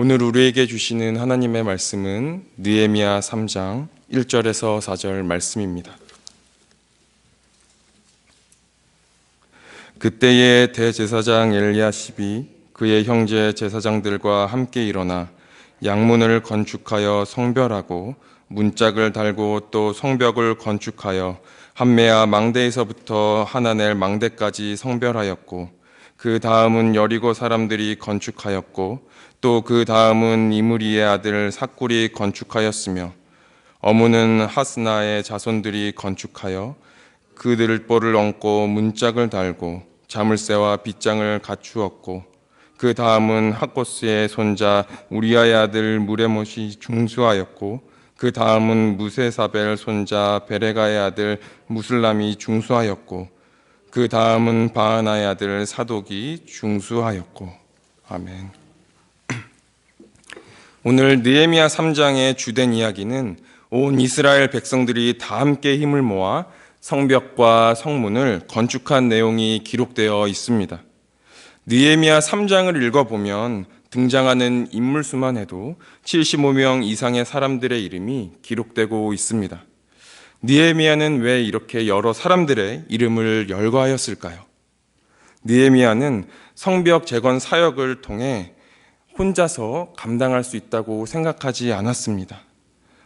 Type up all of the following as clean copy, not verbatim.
오늘 우리에게 주시는 하나님의 말씀은 느헤미야 3장 1절에서 4절 말씀입니다. 그때에 대제사장 엘리야십이 그의 형제 제사장들과 함께 일어나 양문을 건축하여 성별하고 문짝을 달고 또 성벽을 건축하여 함메아 망대에서부터 하나넬 망대까지 성별하였고, 그 다음은 여리고 사람들이 건축하였고, 또 그 다음은 이므리의 아들 삭굴이 건축하였으며, 어무는 하스나의 자손들이 건축하여 그들 뽀를 얹고 문짝을 달고 자물쇠와 빗장을 갖추었고, 그 다음은 학고스의 손자 우리아의 아들 무레못이 중수하였고, 그 다음은 무세사벨 손자 베레가의 아들 무슬람이 중수하였고, 그 다음은 바하나의 아들 사독이 중수하였고. 아멘. 오늘 느헤미야 3장의 주된 이야기는 온 이스라엘 백성들이 다 함께 힘을 모아 성벽과 성문을 건축한 내용이 기록되어 있습니다. 느헤미야 3장을 읽어보면 등장하는 인물 수만 해도 75명 이상의 사람들의 이름이 기록되고 있습니다. 느헤미야는 왜 이렇게 여러 사람들의 이름을 열거하였을까요? 느헤미야는 성벽 재건 사역을 통해 혼자서 감당할 수 있다고 생각하지 않았습니다.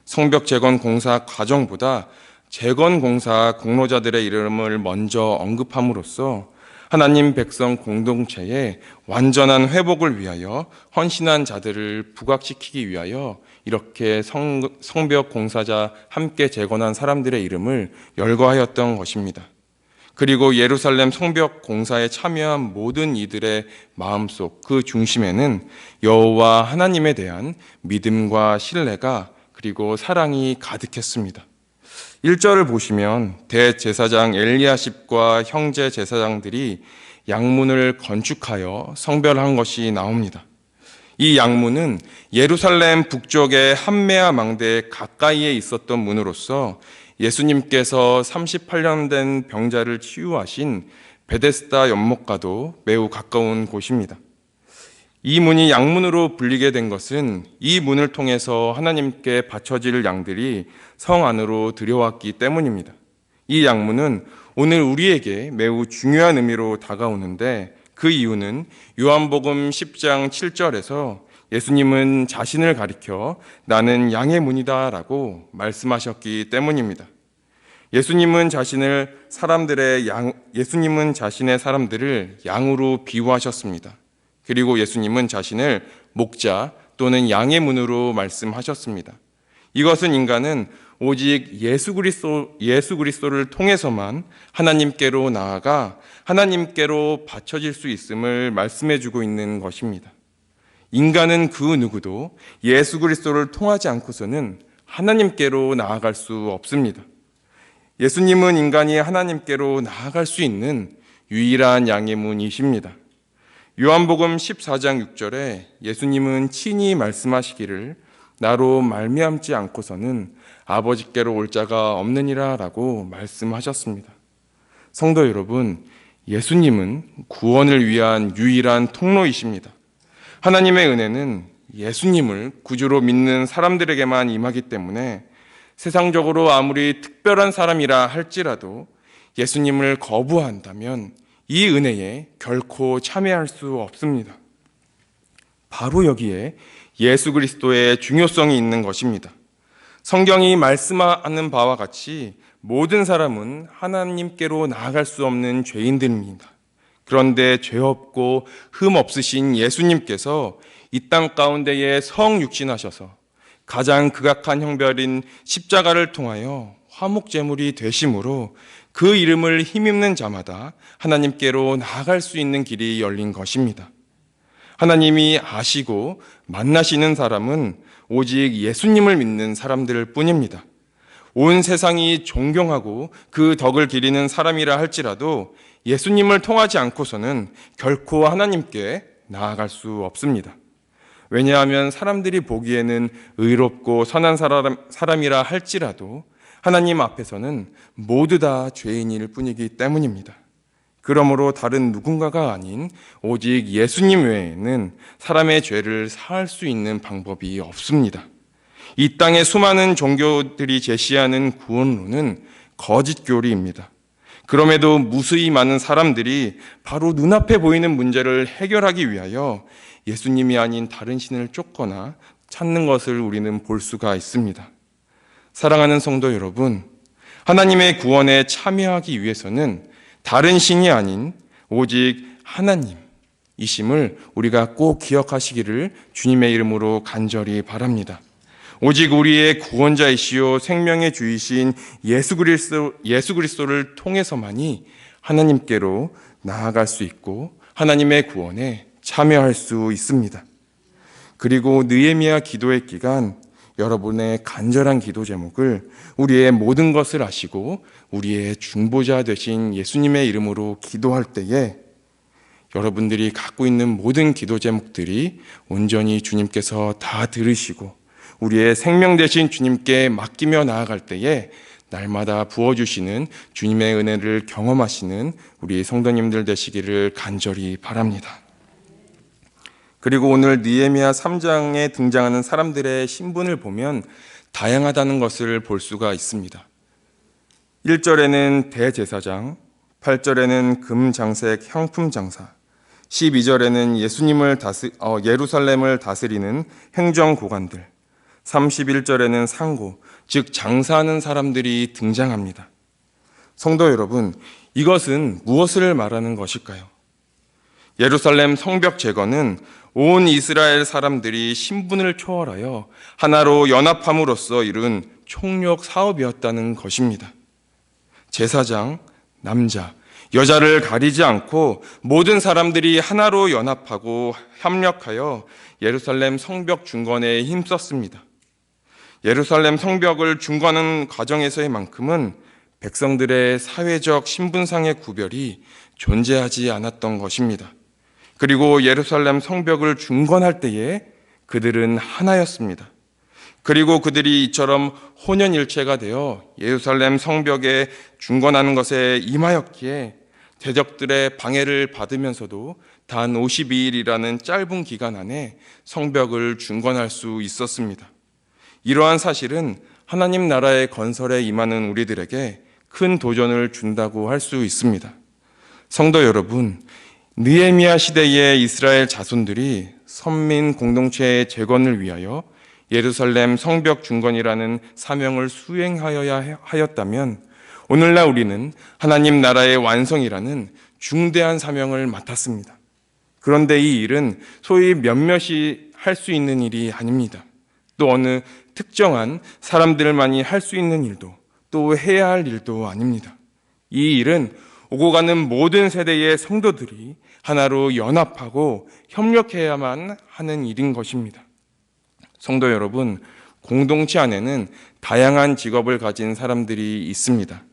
성벽 재건 공사 과정보다 재건 공사 공로자들의 이름을 먼저 언급함으로써 하나님 백성 공동체의 완전한 회복을 위하여 헌신한 자들을 부각시키기 위하여 이렇게 성벽 공사자 함께 재건한 사람들의 이름을 열거하였던 것입니다. 그리고 예루살렘 성벽 공사에 참여한 모든 이들의 마음속 그 중심에는 여호와 하나님에 대한 믿음과 신뢰가 그리고 사랑이 가득했습니다. 1절을 보시면 대제사장 엘리야십과 형제 제사장들이 양문을 건축하여 성별한 것이 나옵니다. 이 양문은 예루살렘 북쪽의 함메아 망대 가까이에 있었던 문으로서 예수님께서 38년 된 병자를 치유하신 베데스다 연못과도 매우 가까운 곳입니다. 이 문이 양문으로 불리게 된 것은 이 문을 통해서 하나님께 바쳐질 양들이 성 안으로 들여왔기 때문입니다. 이 양문은 오늘 우리에게 매우 중요한 의미로 다가오는데, 그 이유는 요한복음 10장 7절에서 예수님은 자신을 가리켜 나는 양의 문이다 라고 말씀하셨기 때문입니다. 예수님은 자신의 사람들을 양으로 비유하셨습니다. 그리고 예수님은 자신을 목자 또는 양의 문으로 말씀하셨습니다. 이것은 인간은 오직 예수 그리스도를 통해서만 하나님께로 나아가 하나님께로 바쳐질 수 있음을 말씀해주고 있는 것입니다. 인간은 그 누구도 예수 그리스도를 통하지 않고서는 하나님께로 나아갈 수 없습니다. 예수님은 인간이 하나님께로 나아갈 수 있는 유일한 양의 문이십니다. 요한복음 14장 6절에 예수님은 친히 말씀하시기를 나로 말미암지 않고서는 아버지께로 올 자가 없느니라 라고 말씀하셨습니다. 성도 여러분, 예수님은 구원을 위한 유일한 통로이십니다. 하나님의 은혜는 예수님을 구주로 믿는 사람들에게만 임하기 때문에 세상적으로 아무리 특별한 사람이라 할지라도 예수님을 거부한다면 이 은혜에 결코 참여할 수 없습니다. 바로 여기에 예수 그리스도의 중요성이 있는 것입니다. 성경이 말씀하는 바와 같이 모든 사람은 하나님께로 나아갈 수 없는 죄인들입니다. 그런데 죄 없고 흠 없으신 예수님께서 이 땅 가운데에 성육신하셔서 가장 극악한 형벌인 십자가를 통하여 화목제물이 되심으로 그 이름을 힘입는 자마다 하나님께로 나아갈 수 있는 길이 열린 것입니다. 하나님이 아시고 만나시는 사람은 오직 예수님을 믿는 사람들 뿐입니다. 온 세상이 존경하고 그 덕을 기리는 사람이라 할지라도 예수님을 통하지 않고서는 결코 하나님께 나아갈 수 없습니다. 왜냐하면 사람들이 보기에는 의롭고 선한 사람이라 할지라도 하나님 앞에서는 모두 다 죄인일 뿐이기 때문입니다. 그러므로 다른 누군가가 아닌 오직 예수님 외에는 사람의 죄를 사할 수 있는 방법이 없습니다. 이 땅의 수많은 종교들이 제시하는 구원론은 거짓 교리입니다. 그럼에도 무수히 많은 사람들이 바로 눈앞에 보이는 문제를 해결하기 위하여 예수님이 아닌 다른 신을 쫓거나 찾는 것을 우리는 볼 수가 있습니다. 사랑하는 성도 여러분, 하나님의 구원에 참여하기 위해서는 다른 신이 아닌 오직 하나님이심을 우리가 꼭 기억하시기를 주님의 이름으로 간절히 바랍니다. 오직 우리의 구원자이시요 생명의 주이신 예수 그리스도를 통해서만이 하나님께로 나아갈 수 있고 하나님의 구원에 참여할 수 있습니다. 그리고 느헤미야 기도의 기간, 여러분의 간절한 기도 제목을 우리의 모든 것을 아시고 우리의 중보자 되신 예수님의 이름으로 기도할 때에 여러분들이 갖고 있는 모든 기도 제목들이 온전히 주님께서 다 들으시고 우리의 생명 되신 주님께 맡기며 나아갈 때에 날마다 부어주시는 주님의 은혜를 경험하시는 우리 성도님들 되시기를 간절히 바랍니다. 그리고 오늘 느헤미야 3장에 등장하는 사람들의 신분을 보면 다양하다는 것을 볼 수가 있습니다. 1절에는 대제사장, 8절에는 금장색 형품장사, 12절에는 예루살렘을 다스리는 행정고관들, 31절에는 상고, 즉 장사하는 사람들이 등장합니다. 성도 여러분, 이것은 무엇을 말하는 것일까요? 예루살렘 성벽 제거는 온 이스라엘 사람들이 신분을 초월하여 하나로 연합함으로써 이룬 총력 사업이었다는 것입니다. 제사장, 남자, 여자를 가리지 않고 모든 사람들이 하나로 연합하고 협력하여 예루살렘 성벽 중건에 힘썼습니다. 예루살렘 성벽을 중건하는 과정에서의 만큼은 백성들의 사회적 신분상의 구별이 존재하지 않았던 것입니다. 그리고 예루살렘 성벽을 중건할 때에 그들은 하나였습니다. 그리고 그들이 이처럼 혼연일체가 되어 예루살렘 성벽에 중건하는 것에 임하였기에 대적들의 방해를 받으면서도 단 52일이라는 짧은 기간 안에 성벽을 중건할 수 있었습니다. 이러한 사실은 하나님 나라의 건설에 임하는 우리들에게 큰 도전을 준다고 할 수 있습니다. 성도 여러분, 느헤미야 시대의 이스라엘 자손들이 선민 공동체의 재건을 위하여 예루살렘 성벽 중건이라는 사명을 수행하여야 하였다면 오늘날 우리는 하나님 나라의 완성이라는 중대한 사명을 맡았습니다. 그런데 이 일은 소위 몇몇이 할 수 있는 일이 아닙니다. 또 어느 특정한 사람들만이 할 수 있는 일도 또 해야 할 일도 아닙니다. 이 일은 오고 가는 모든 세대의 성도들이 하나로 연합하고 협력해야만 하는 일인 것입니다. 성도 여러분, 공동체 안에는 다양한 직업을 가진 사람들이 있습니다.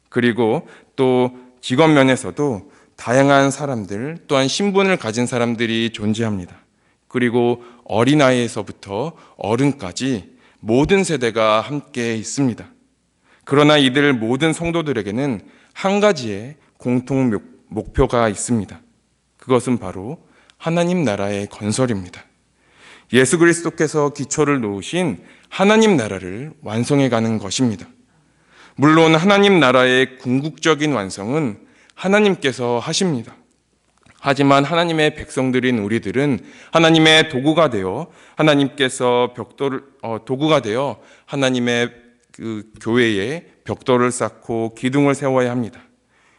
그리고 또 직업 면에서도 다양한 사람들, 또한 신분을 가진 사람들이 존재합니다. 그리고 어린아이에서부터 어른까지 모든 세대가 함께 있습니다. 그러나 이들 모든 성도들에게는 한 가지의 공통 목표가 있습니다. 그것은 바로 하나님 나라의 건설입니다. 예수 그리스도께서 기초를 놓으신 하나님 나라를 완성해가는 것입니다. 물론 하나님 나라의 궁극적인 완성은 하나님께서 하십니다. 하지만 하나님의 백성들인 우리들은 하나님의 도구가 되어 도구가 되어 하나님의 그 교회에 벽돌을 쌓고 기둥을 세워야 합니다.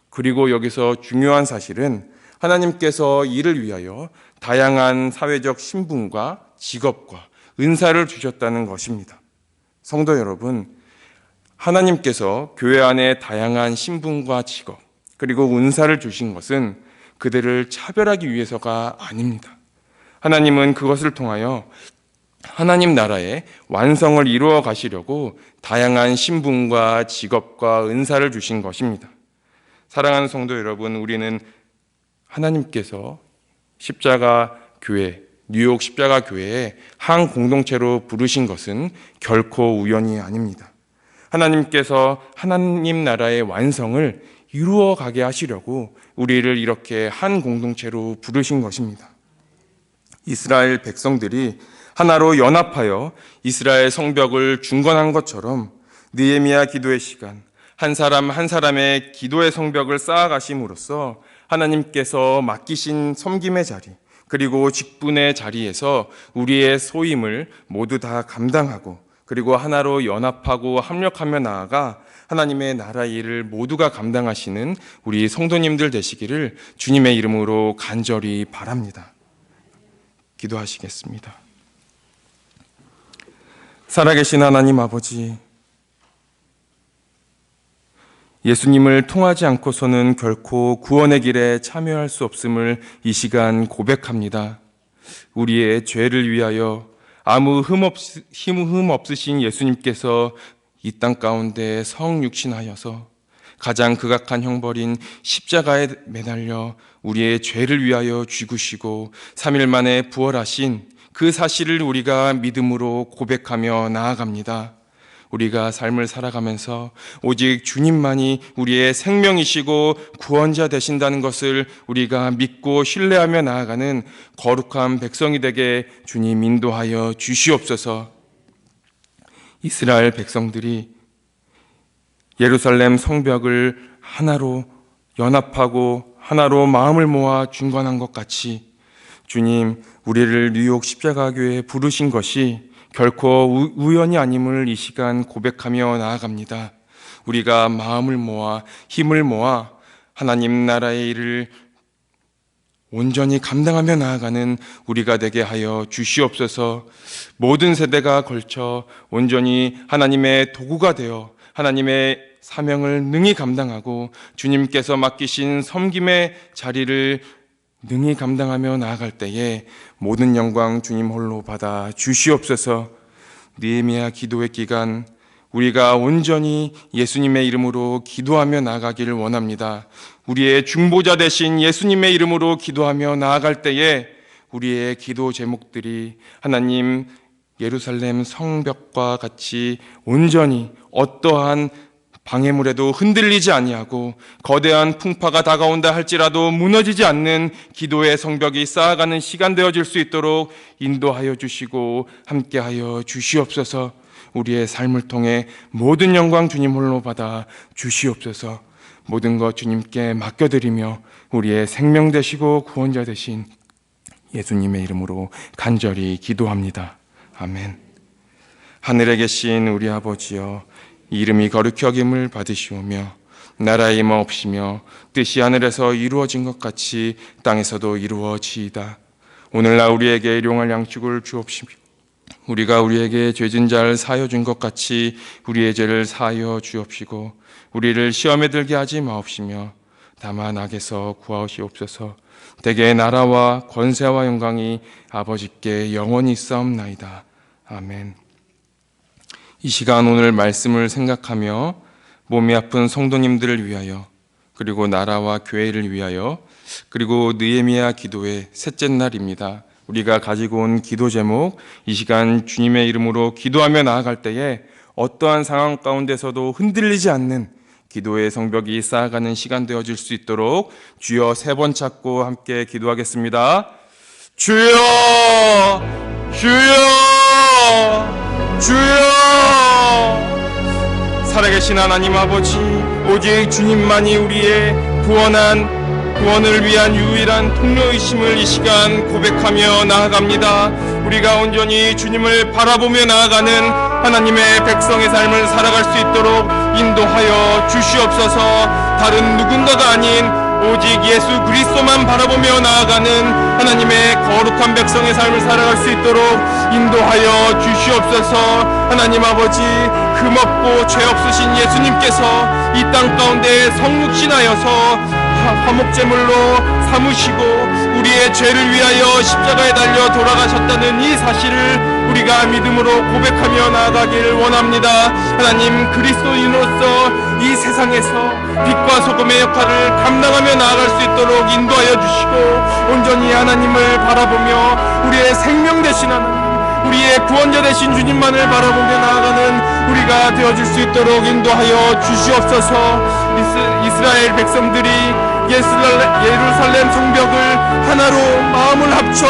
그리고 여기서 중요한 사실은 하나님께서 이를 위하여 다양한 사회적 신분과 직업과 은사를 주셨다는 것입니다. 성도 여러분, 하나님께서 교회 안에 다양한 신분과 직업 그리고 은사를 주신 것은 그들을 차별하기 위해서가 아닙니다. 하나님은 그것을 통하여 하나님 나라의 완성을 이루어 가시려고 다양한 신분과 직업과 은사를 주신 것입니다. 사랑하는 성도 여러분, 우리는 하나님께서 십자가 교회, 뉴욕 십자가 교회에 한 공동체로 부르신 것은 결코 우연이 아닙니다. 하나님께서 하나님 나라의 완성을 이루어가게 하시려고 우리를 이렇게 한 공동체로 부르신 것입니다. 이스라엘 백성들이 하나로 연합하여 이스라엘 성벽을 중건한 것처럼 느헤미야 기도의 시간, 한 사람 한 사람의 기도의 성벽을 쌓아가심으로써 하나님께서 맡기신 섬김의 자리, 그리고 직분의 자리에서 우리의 소임을 모두 다 감당하고, 그리고 하나로 연합하고 합력하며 나아가 하나님의 나라의 일을 모두가 감당하시는 우리 성도님들 되시기를 주님의 이름으로 간절히 바랍니다. 기도하시겠습니다. 살아계신 하나님 아버지, 예수님을 통하지 않고서는 결코 구원의 길에 참여할 수 없음을 이 시간 고백합니다. 우리의 죄를 위하여 아무 흠 없으신 예수님께서 이 땅 가운데 성육신하여서 가장 극악한 형벌인 십자가에 매달려 우리의 죄를 위하여 죽으시고 3일 만에 부활하신 그 사실을 우리가 믿음으로 고백하며 나아갑니다. 우리가 삶을 살아가면서 오직 주님만이 우리의 생명이시고 구원자 되신다는 것을 우리가 믿고 신뢰하며 나아가는 거룩한 백성이 되게 주님 인도하여 주시옵소서. 이스라엘 백성들이 예루살렘 성벽을 하나로 연합하고 하나로 마음을 모아 중건한 것 같이 주님, 우리를 뉴욕 십자가교회에 부르신 것이 결코 우연이 아님을 이 시간 고백하며 나아갑니다. 우리가 마음을 모아 힘을 모아 하나님 나라의 일을 온전히 감당하며 나아가는 우리가 되게 하여 주시옵소서. 모든 세대가 걸쳐 온전히 하나님의 도구가 되어 하나님의 사명을 능히 감당하고 주님께서 맡기신 섬김의 자리를 능히 감당하며 나아갈 때에 모든 영광 주님 홀로 받아 주시옵소서. 느헤미야 기도의 기간 우리가 온전히 예수님의 이름으로 기도하며 나아가기를 원합니다. 우리의 중보자 되신 예수님의 이름으로 기도하며 나아갈 때에 우리의 기도 제목들이 하나님 예루살렘 성벽과 같이 온전히 어떠한 방해물에도 흔들리지 아니하고 거대한 풍파가 다가온다 할지라도 무너지지 않는 기도의 성벽이 쌓아가는 시간 되어질 수 있도록 인도하여 주시고 함께하여 주시옵소서. 우리의 삶을 통해 모든 영광 주님 홀로 받아 주시옵소서. 모든 것 주님께 맡겨드리며 우리의 생명 되시고 구원자 되신 예수님의 이름으로 간절히 기도합니다. 아멘. 하늘에 계신 우리 아버지여, 이름이 거룩히 여김을 받으시오며 나라의 임하옵시며 뜻이 하늘에서 이루어진 것 같이 땅에서도 이루어지이다. 오늘날 우리에게 일용할 양식을 주옵시며 우리가 우리에게 죄진 자를 사하여 준 것 같이 우리의 죄를 사하여 주옵시고 우리를 시험에 들게 하지 마옵시며 다만 악에서 구하시옵소서. 대개 나라와 권세와 영광이 아버지께 영원히 있사옵나이다. 아멘. 이 시간 오늘 말씀을 생각하며 몸이 아픈 성도님들을 위하여, 그리고 나라와 교회를 위하여, 그리고 느헤미야 기도의 셋째 날입니다. 우리가 가지고 온 기도 제목, 이 시간 주님의 이름으로 기도하며 나아갈 때에 어떠한 상황 가운데서도 흔들리지 않는 기도의 성벽이 쌓아가는 시간 되어질 수 있도록 주여 3번 찾고 함께 기도하겠습니다. 주여! 주여! 주여! 살아계신 하나님 아버지, 오직 주님만이 우리의 구원을 위한 유일한 통로이심을 이 시간 고백하며 나아갑니다. 우리가 온전히 주님을 바라보며 나아가는 하나님의 백성의 삶을 살아갈 수 있도록 인도하여 주시옵소서. 다른 누군가가 아닌 오직 예수 그리스도만 바라보며 나아가는 하나님의 거룩한 백성의 삶을 살아갈 수 있도록 인도하여 주시옵소서. 하나님 아버지, 흠없고 죄 없으신 예수님께서 이 땅 가운데 성육신하여서 화목제물로 삼으시고 우리의 죄를 위하여 십자가에 달려 돌아가셨다는 이 사실을 우리가 믿음으로 고백하며 나아가기를 원합니다. 하나님, 그리스도인으로서 이 세상에서 빛과 소금의 역할을 감당하며 나아갈 수 있도록 인도하여 주시고 온전히 하나님을 바라보며 우리의 생명 되신 하나님, 우리의 구원자 되신 주님만을 바라보며 나아가는 우리가 되어질 수 있도록 인도하여 주시옵소서. 이스라엘 백성들이 예루살렘 성벽을 하나로 마음을 합쳐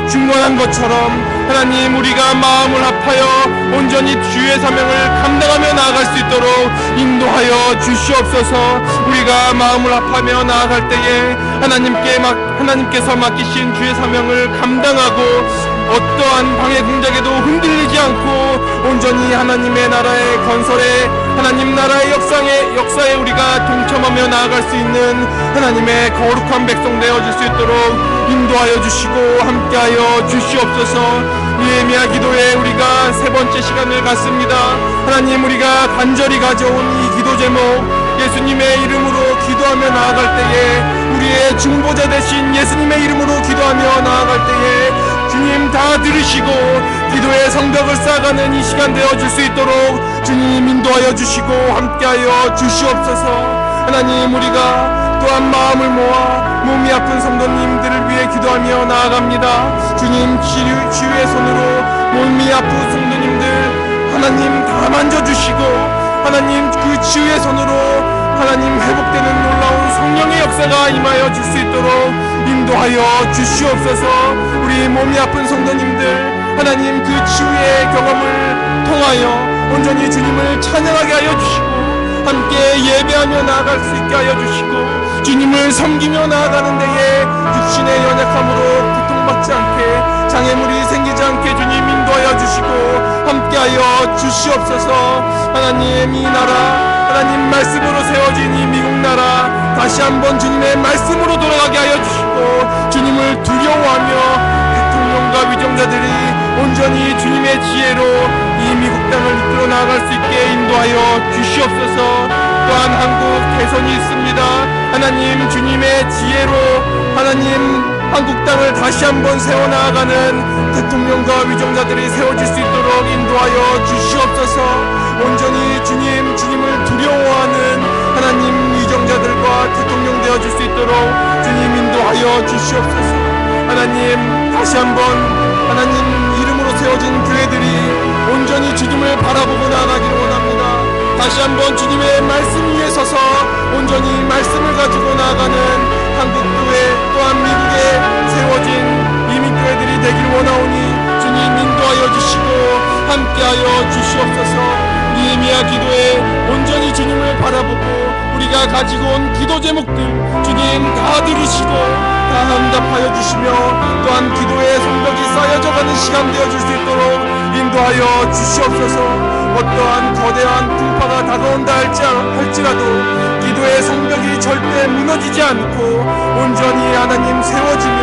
중건한 것처럼 하나님, 우리가 마음을 합하여 온전히 주의 사명을 감당하며 나아갈 수 있도록 인도하여 주시옵소서. 우리가 마음을 합하며 나아갈 때에 하나님께서 맡기신 주의 사명을 감당하고 어떠한 방해 공작에도 흔들리지 않고 온전히 하나님의 나라의 건설에, 하나님 나라의 역사에 우리가 동참하며 나아갈 수 있는 하나님의 거룩한 백성 되어질 수 있도록 인도하여 주시고 함께하여 주시옵소서. 예미야 기도에 우리가 세 번째 시간을 갖습니다. 하나님, 우리가 간절히 가져온 이 기도 제목, 예수님의 이름으로 기도하며 나아갈 때에, 우리의 중보자 되신 예수님의 이름으로 기도하며 나아갈 때에 주님 다 들으시고 기도의 성벽을 쌓아가는 이 시간 되어질 수 있도록 주님 인도하여 주시고 함께하여 주시옵소서. 하나님, 우리가 또한 마음을 모아 몸이 아픈 성도님들을 위해 기도하며 나아갑니다. 주님, 치유의 손으로 몸이 아픈 성도님들 하나님 다 만져주시고, 하나님 그 치유의 손으로 하나님 회복되는 놀라운 성령의 역사가 임하여 줄 수 있도록 인도하여 주시옵소서. 우리 몸이 아픈 성도님들 하나님 그 치유의 경험을 통하여 온전히 주님을 찬양하게 하여 주시고 함께 예배하며 나아갈 수 있게 하여 주시고 주님을 섬기며 나아가는 데에 육신의 연약함으로 고통받지 않게, 장애물이 생기지 않게 주님 인도하여 주시고 함께하여 주시옵소서. 하나님, 이 나라 하나님 말씀으로 세워진 이 미국 나라 다시 한번 주님의 말씀으로 돌아가게 하여 주시고 주님을 두려워하며 대통령과 위정자들이 온전히 주님의 지혜로 이 미국 땅을 이끌어 나아갈 수 있게 인도하여 주시옵소서. 또한 한국 대선이 있습니다. 하나님, 주님의 지혜로 하나님 한국 땅을 다시 한번 세워나가는 대통령과 위정자들이 세워질 수 있도록 인도하여 주시옵소서. 온전히 주님을 두려워하는 하나님 위정자들과 대통령 되어질 수 있도록 주님 인도하여 주시옵소서. 하나님, 다시 한번 하나님 이름으로 세워진 교회들이 온전히 주님을 바라보고 나아가기를 원합니다. 다시 한번 주님의 말씀 위에 서서 온전히 말씀을 가지고 나아가는 한국교회 또한 미국에 세워진 이민교회들이 되길 원하오니 주님 인도하여 주시고 함께하여 주시옵소서. 예미야 기도에 온전히 주님을 바라보고 우리가 가지고 온 기도 제목들 주님 다 들으시고 다 응답하여 주시며 또한 기도의 성벽이 쌓여져가는 시간 되어줄 수 있도록 인도하여 주시옵소서. 어떠한 거대한 풍파가 다가온다 할지라도 기도의 성벽이 절대 무너지지 않고 온전히 하나님 세워지며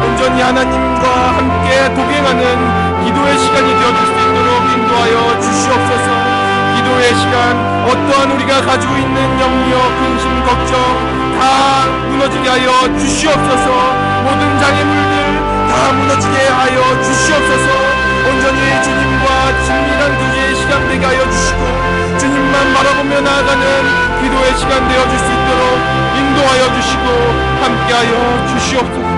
온전히 하나님과 함께 동행하는 기도의 시간이 되어줄 수 있도록 인도하여 주시옵소서. 기도의 시간, 어떠한 우리가 가지고 있는 염려, 근심, 걱정 다 무너지게 하여 주시옵소서. 모든 장애물들 다 무너지게 하여 주시옵소서. 온전히 주님과 친밀한 교제의 시간 되게 하여 주시고 주님만 바라보며 나아가는 기도의 시간 되어줄 수 있도록 인도하여 주시고 함께하여 주시옵소서.